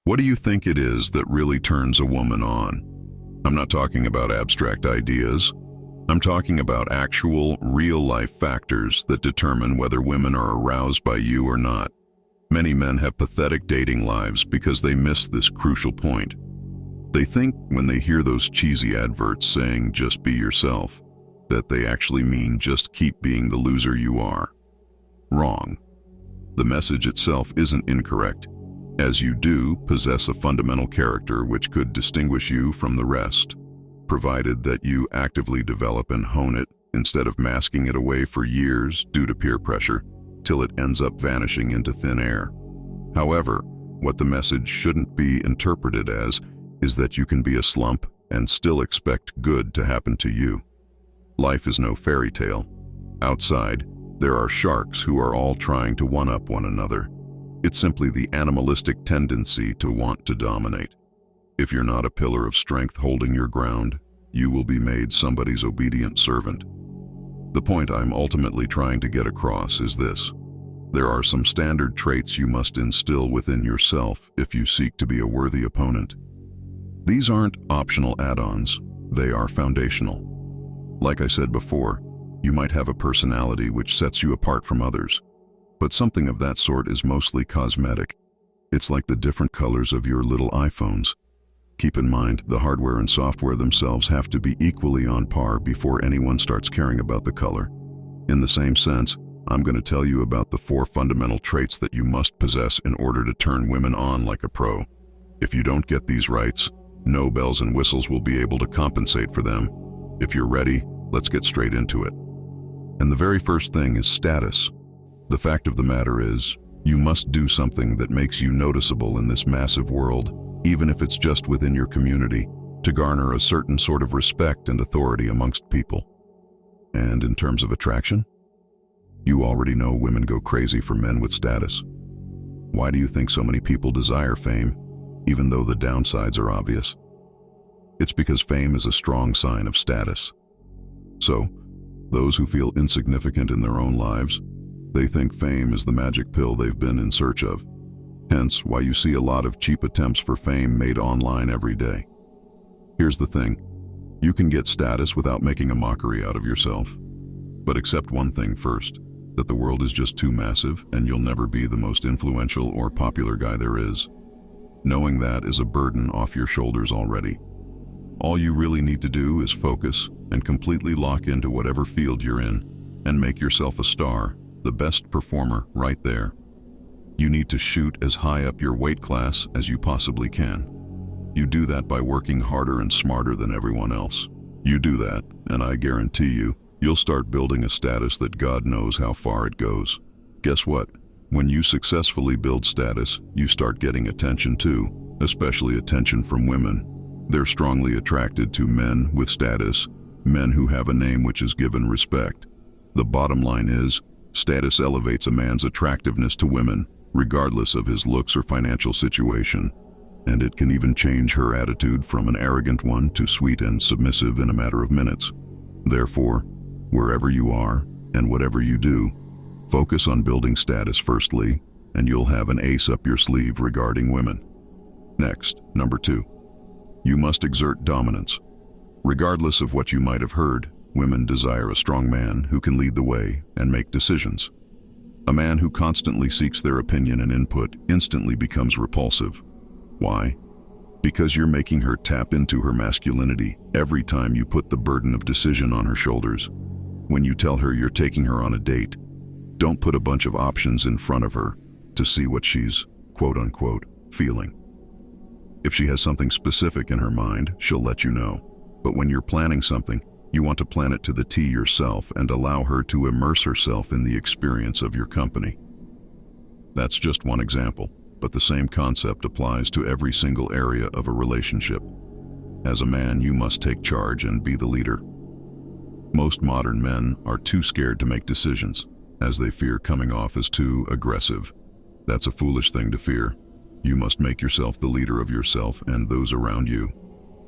What do you think it is that really turns a woman on? I'm not talking about abstract ideas. I'm talking about actual, real-life factors that determine whether women are aroused by you or not. Many men have pathetic dating lives because they miss this crucial point. They think when they hear those cheesy adverts saying, "just be yourself," that they actually mean just keep being the loser you are. Wrong. The message itself isn't incorrect, as you do possess a fundamental character which could distinguish you from the rest, provided that you actively develop and hone it instead of masking it away for years due to peer pressure, till it ends up vanishing into thin air. However, what the message shouldn't be interpreted as is that you can be a slump and still expect good to happen to you. Life is no fairy tale. Outside, there are sharks who are all trying to one-up one another. It's simply the animalistic tendency to want to dominate. If you're not a pillar of strength holding your ground, you will be made somebody's obedient servant. The point I'm ultimately trying to get across is this: there are some standard traits you must instill within yourself if you seek to be a worthy opponent. These aren't optional add-ons, they are foundational. Like I said before, you might have a personality which sets you apart from others, but something of that sort is mostly cosmetic. It's like the different colors of your little iPhones. Keep in mind, the hardware and software themselves have to be equally on par before anyone starts caring about the color. In the same sense, I'm going to tell you about the 4 fundamental traits that you must possess in order to turn women on like a pro. If you don't get these rights, no bells and whistles will be able to compensate for them. If you're ready, let's get straight into it. And the very first thing is status. The fact of the matter is, you must do something that makes you noticeable in this massive world, even if it's just within your community, to garner a certain sort of respect and authority amongst people. And in terms of attraction, you already know women go crazy for men with status. Why do you think so many people desire fame, even though the downsides are obvious? It's because fame is a strong sign of status. So, those who feel insignificant in their own lives, they think fame is the magic pill they've been in search of. Hence, why you see a lot of cheap attempts for fame made online every day. Here's the thing: you can get status without making a mockery out of yourself. But accept one thing first, that the world is just too massive and you'll never be the most influential or popular guy there is. Knowing that is a burden off your shoulders already. All you really need to do is focus and completely lock into whatever field you're in and make yourself a star, the best performer right there. You need to shoot as high up your weight class as you possibly can. You do that by working harder and smarter than everyone else. You do that, and I guarantee you, you'll start building a status that God knows how far it goes. Guess what? When you successfully build status, you start getting attention too, especially attention from women. They're strongly attracted to men with status, men who have a name which is given respect. The bottom line is, status elevates a man's attractiveness to women, regardless of his looks or financial situation. And it can even change her attitude from an arrogant one to sweet and submissive in a matter of minutes. Therefore, wherever you are and whatever you do, focus on building status firstly, and you'll have an ace up your sleeve regarding women. Next, number 2. You must exert dominance. Regardless of what you might have heard, women desire a strong man who can lead the way and make decisions. A man who constantly seeks their opinion and input instantly becomes repulsive. Why? Because you're making her tap into her masculinity every time you put the burden of decision on her shoulders. When you tell her you're taking her on a date, don't put a bunch of options in front of her to see what she's, quote-unquote, feeling. If she has something specific in her mind, she'll let you know. But when you're planning something, you want to plan it to the T yourself and allow her to immerse herself in the experience of your company. That's just one example, but the same concept applies to every single area of a relationship. As a man, you must take charge and be the leader. Most modern men are too scared to make decisions, as they fear coming off as too aggressive. That's a foolish thing to fear. You must make yourself the leader of yourself and those around you.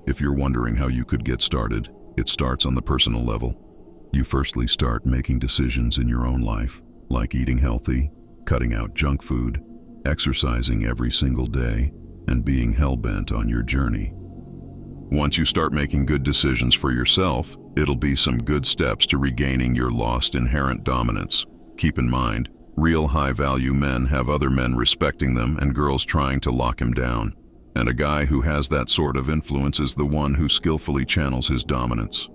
If you're wondering how you could get started, it starts on the personal level. You firstly start making decisions in your own life, like eating healthy, cutting out junk food, exercising every single day, and being hell-bent on your journey. Once you start making good decisions for yourself, it'll be some good steps to regaining your lost inherent dominance. Keep in mind, real high-value men have other men respecting them and girls trying to lock him down. And a guy who has that sort of influence is the one who skillfully channels his dominance.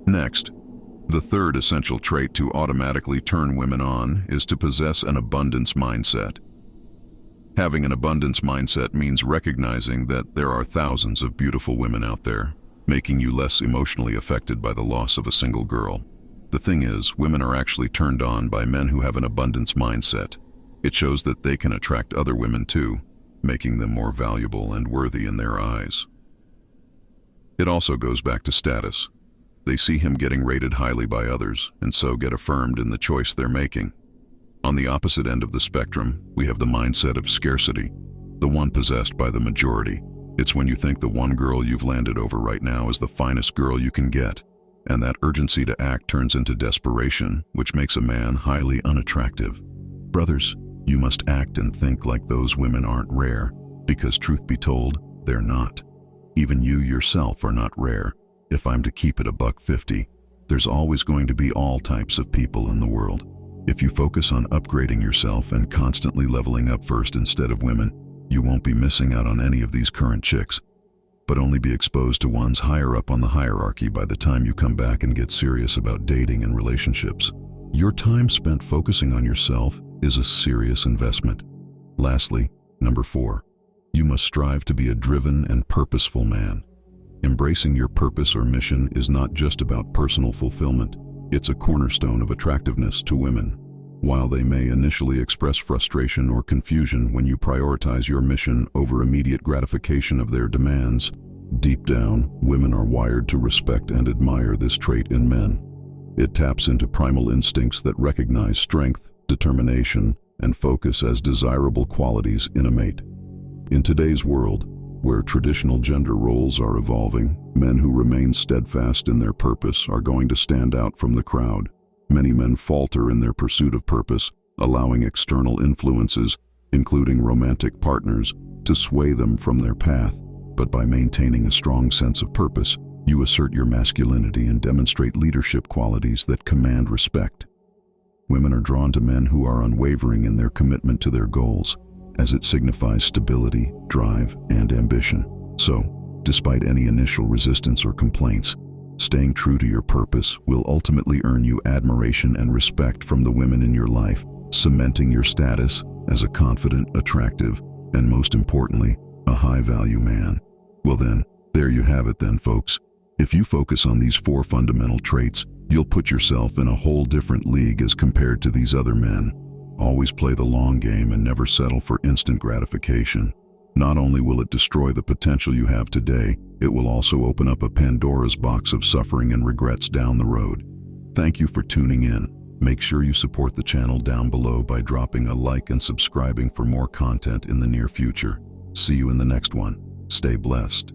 Next, the third essential trait to automatically turn women on is to possess an abundance mindset. Having an abundance mindset means recognizing that there are thousands of beautiful women out there, making you less emotionally affected by the loss of a single girl. The thing is, women are actually turned on by men who have an abundance mindset. It shows that they can attract other women too, making them more valuable and worthy in their eyes. It also goes back to status. They see him getting rated highly by others, and so get affirmed in the choice they're making. On the opposite end of the spectrum, we have the mindset of scarcity, the one possessed by the majority. It's when you think the one girl you've landed over right now is the finest girl you can get, and that urgency to act turns into desperation, which makes a man highly unattractive. Brothers, you must act and think like those women aren't rare, because truth be told, they're not. Even you yourself are not rare. If I'm to keep it $150, there's always going to be all types of people in the world. If you focus on upgrading yourself and constantly leveling up first instead of women, you won't be missing out on any of these current chicks, but only be exposed to ones higher up on the hierarchy by the time you come back and get serious about dating and relationships. Your time spent focusing on yourself is a serious investment. Lastly, number 4, you must strive to be a driven and purposeful man. Embracing your purpose or mission is not just about personal fulfillment. It's a cornerstone of attractiveness to women. While they may initially express frustration or confusion when you prioritize your mission over immediate gratification of their demands, deep down, women are wired to respect and admire this trait in men. It taps into primal instincts that recognize strength, determination, and focus as desirable qualities in a mate. In today's world, where traditional gender roles are evolving, men who remain steadfast in their purpose are going to stand out from the crowd. Many men falter in their pursuit of purpose, allowing external influences, including romantic partners, to sway them from their path. But by maintaining a strong sense of purpose, you assert your masculinity and demonstrate leadership qualities that command respect. Women are drawn to men who are unwavering in their commitment to their goals, as it signifies stability, drive, and ambition. So, despite any initial resistance or complaints, staying true to your purpose will ultimately earn you admiration and respect from the women in your life, cementing your status as a confident, attractive, and most importantly, a high-value man. Well then, there you have it then, folks. If you focus on these 4 fundamental traits, you'll put yourself in a whole different league as compared to these other men. Always play the long game and never settle for instant gratification. Not only will it destroy the potential you have today, it will also open up a Pandora's box of suffering and regrets down the road. Thank you for tuning in. Make sure you support the channel down below by dropping a like and subscribing for more content in the near future. See you in the next one. Stay blessed.